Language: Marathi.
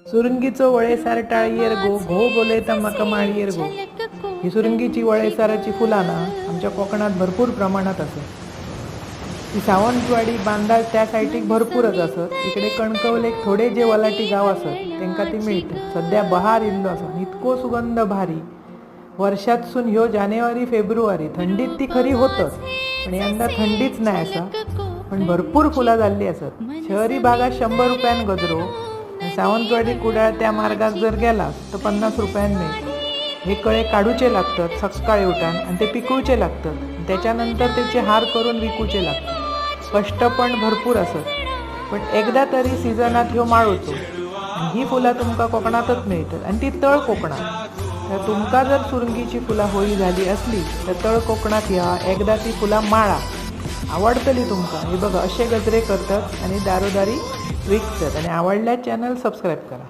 सुरंगीचो वळेसार टाळीयर गो घो बोलयता म्हाका माळीयर गो. ही सुरंगीची वळेसाराची फुलां ना आमच्या कोकणात भरपूर प्रमाणात असत. ती सावंतवाडी बांदा त्या सायटीक भरपूरच असत. इकडे कणकवलेक थोडे जे वलाटी गाव असत तांकां ती मिळतात. सध्या बहार इल्लो आसा, इतको सुगंध भारी. वर्षातसून ह्यो जानेवारी फेब्रुवारी थंडीत ती खरी होतच, पण यंदा थंडीच नाही असा. पण भरपूर फुलां जाल्ली असत. शहरी भागात 100 रुपयान गजरो, सावंतवाडी कुडाळ त्या मार्गात जर गेलास तर 50 रुपयान मिळतो. हे कळे काढूचे लागतात सकाळी उठान आणि ते पिकूचे लागतात. त्याच्यानंतर त्याचे हार करून विकूचे लागतात. कष्ट पण भरपूर असत, पण एकदा तरी सिजनात ह्यो माळूचो. ही फुलां तुमका कोकणातच मिळतात आणि ती तळ कोकणात. तर तुमका जर सुरंगीची फुलां होळी झाली असली तर तळ कोकणात या, एकदा ती फुलां माळा, आवडतली तुमका. हे बघा असे गजरे करतात आणि दारोदारी विकतात. आणि आवडल्यास चॅनल सबस्क्राईब करा.